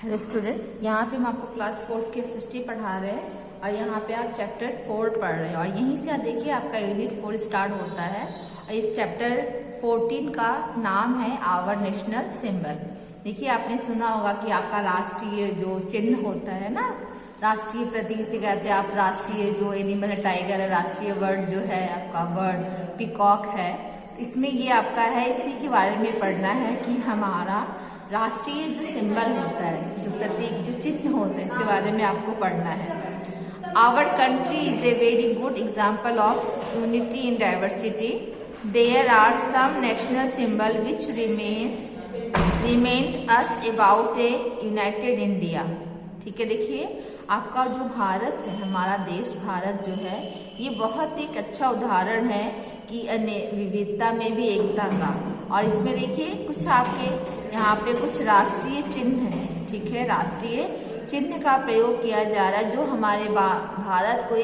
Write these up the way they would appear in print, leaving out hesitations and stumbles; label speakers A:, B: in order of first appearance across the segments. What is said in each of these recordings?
A: Hello student, यहाँ पे हम आपको क्लास 4th की SST पढ़ा रहे हैं और यहाँ पे आप चैप्टर 4 पढ़ रहे हैं और यहीं से देखिए आपका यूनिट 4 स्टार्ट होता है। और इस चैप्टर 14 का नाम है आवर नेशनल सिंबल। देखिए आपने सुना होगा कि आपका राष्ट्रीय जो चिन्ह होता है ना, राष्ट्रीय प्रतीक से कहते हैं आप, राष्ट्रीय जो एनिमल है टाइगर है, राष्ट्रीय बर्ड जो है आपका बर्ड पीकॉक है। इसमें ये आपका है, इसी के बारे में पढ़ना है कि हमारा राष्ट्रीय जो सिंबल होता है, जो प्रतीक जो चिन्ह होता है, इसके बारे में आपको पढ़ना है। Our country is a very good example of unity in diversity. There are some national symbol which remind us about a united India. ठीक है, देखिए आपका जो भारत है, हमारा देश भारत जो है, ये बहुत एक अच्छा उदाहरण है कि विविधता में भी एकता का। और इसमें देखिए कुछ आपके यहाँ पे कुछ राष्ट्रीय चिन्ह है। ठीक है, राष्ट्रीय चिन्ह का प्रयोग किया जा रहा है जो हमारे भारत को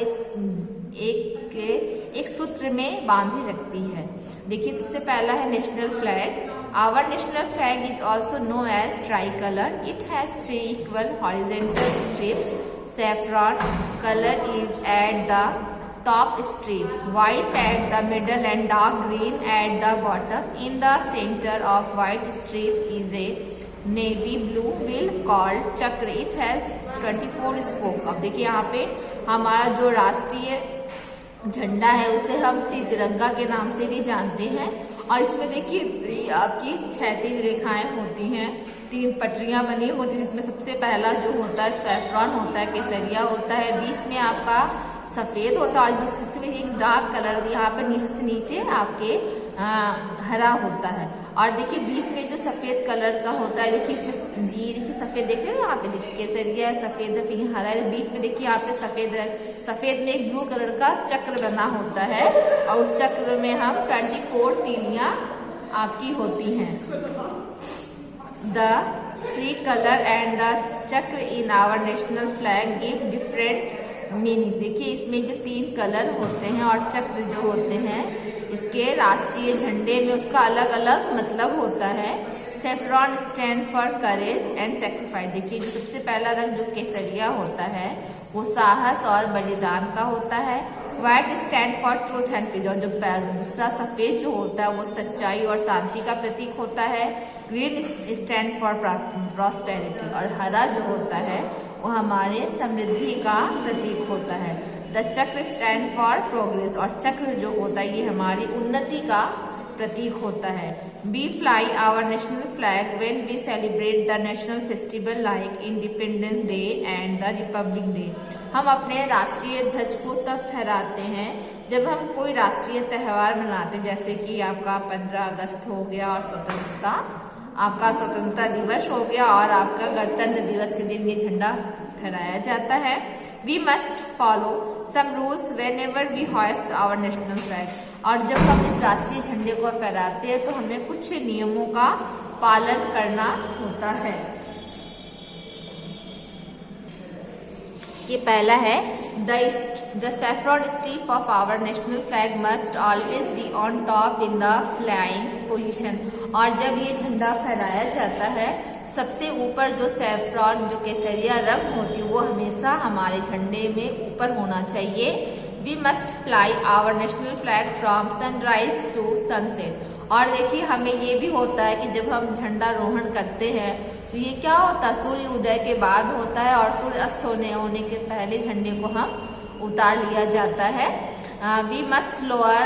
A: एक सूत्र में बांधे रखती है। देखिए सबसे पहला है national flag. Our national flag is also known as tricolor. It has 3 equal horizontal strips. Saffron color is at the top strip, white at the middle and dark green at the bottom. In the center of white strip is a navy blue wheel called chakra. It has 24 spokes. अब देखिए यहाँ पे हमारा जो राष्ट्रीय झंडा है उसे हम तिरंगा के नाम से भी जानते हैं। और इसमें देखिए आपकी 36 रेखाएं होती हैं, 3 पटरियां बनी होती हैं। इसमें सबसे पहला जो होता है सैफरॉन होता है, केसरिया होता है, बीच में आपका सफेद होता है और बीच में एक डार्क कलर यहाँ पर नीचे आपके हरा होता है। और देखिए बीच में जो सफेद कलर का होता है, देखिए इसमें जी देखिए सफेद देख रहे हैं यहाँ पे, देखिए केसरिया है, सफेद है, फिर हरा है, बीच में देखिए यहाँ पे सफेद में एक ब्लू कलर का चक्र बना होता है और उस चक्र में हम 24 तीलियां आपकी होती हैं। The 3 colour and the chakra in our national flag give different meaning. देखिए इसमें जो 3 कलर होते हैं और चक्र जो होते हैं, इसके राष्ट्रीय झंडे में उसका अलग अलग मतलब होता है। Saffron stand for courage and sacrifice. देखिए जो सबसे पहला रंग जो केसरिया होता है वो साहस और बलिदान का होता है। White stand for truth and peace. और जो दूसरा सफेद जो होता है वो सच्चाई और शांति का प्रतीक होता है। Green stand for prosperity. और हरा जो होता है वो हमारे समृद्धि का प्रतीक होता है। द चक्र स्टैंड फॉर प्रोग्रेस। और चक्र जो होता है ये हमारी उन्नति का प्रतीक होता है। We fly our national flag when we celebrate the national festival like Independence Day and the Republic Day. हम अपने राष्ट्रीय ध्वज को तब फहराते हैं जब हम कोई राष्ट्रीय त्यौहार मनाते हैं, जैसे कि आपका 15 अगस्त हो गया और स्वतंत्रता दिवस हो गया और आपका गणतंत्र दिवस के दिन ये झंडा फहराया जाता है। We must follow some rules whenever we hoist our national flag. और जब हम इस राष्ट्रीय झंडे को फहराते हैं तो हमें कुछ नियमों का पालन करना होता है। ये पहला है the saffron strip of our national flag must always be on top in the flying position. और जब ये झंडा फहराया जाता है सबसे ऊपर जो सैफ्रॉन जो केसरिया रंग होती है वो हमेशा हमारे झंडे में ऊपर होना चाहिए। We must fly our national flag from sunrise to sunset. और देखिए हमें ये भी होता है कि जब हम झंडा रोहण करते हैं तो ये क्या होता है, सूर्य उदय के बाद होता है और सूर्य अस्त होने के पहले झंडे को हम उतार लिया जाता है। We must lower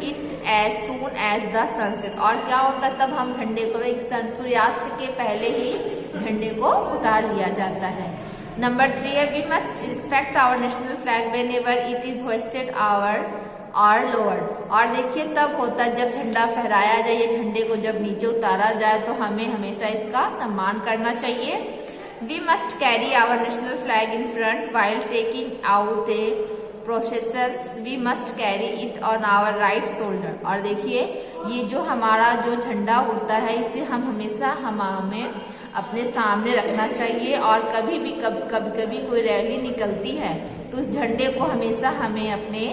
A: it as soon as the sunset. और क्या होता है तब हम झंडे को सूर्यास्त के पहले ही झंडे को उतार लिया जाता है। नंबर 3 है we must respect our national flag whenever it is hoisted और लोअर्ड। और देखिए तब होता है जब झंडा फहराया जाए, ये झंडे को जब नीचे उतारा जाए तो हमें हमेशा इसका सम्मान करना चाहिए। We must carry our national flag in front while taking out a processions. We must carry it on our right shoulder. और देखिए ये जो हमारा जो झंडा होता है इसे हम हमेशा हमें अपने सामने रखना चाहिए। और कभी कोई रैली निकलती है तो उस झंडे को हमेशा हमें अपने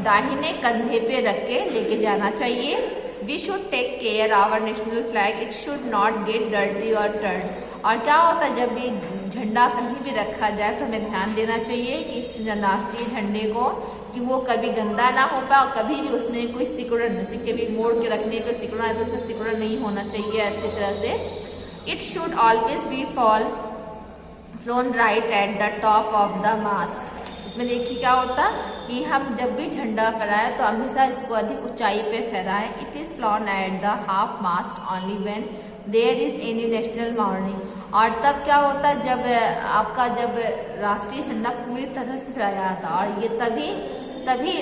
A: दाहिने कंधे पे रख के लेके जाना चाहिए। We should take care our national flag, it should not get dirty और टर्न। और क्या होता है जब भी झंडा कहीं भी रखा जाए तो हमें ध्यान देना चाहिए कि इस राष्ट्रीय झंडे को कि वो कभी गंदा ना हो पाए और कभी भी उसमें कोई सिकुड़न, सिक्के भी मोड़ के रखने पर सिकुड़न है तो उसमें सिकुड़न नहीं होना चाहिए ऐसी तरह से। It should always be flown right at the top of the mast. इसमें देखिए क्या होता कि हम जब भी झंडा फहराएं तो हमेशा इसको अधिक ऊंचाई पे फहराएं। It is flown at the half mast only when there is any national mourning. और तब क्या होता है जब आपका जब राष्ट्रीय झंडा पूरी तरह से फहराया जाता है, और ये तभी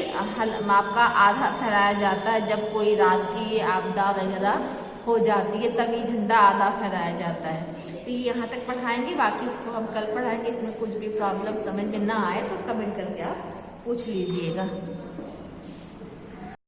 A: आपका आधा फहराया जाता है जब कोई राष्ट्रीय आपदा वगैरह हो जाती है, तभी झंडा आधा फहराया जाता है। तो ये यहाँ तक पढ़ाएंगे, बाकी इसको हम कल पढ़ाएंगे। इसमें कुछ भी प्रॉब्लम समझ में ना आए तो कमेंट करके आप पूछ लीजिएगा।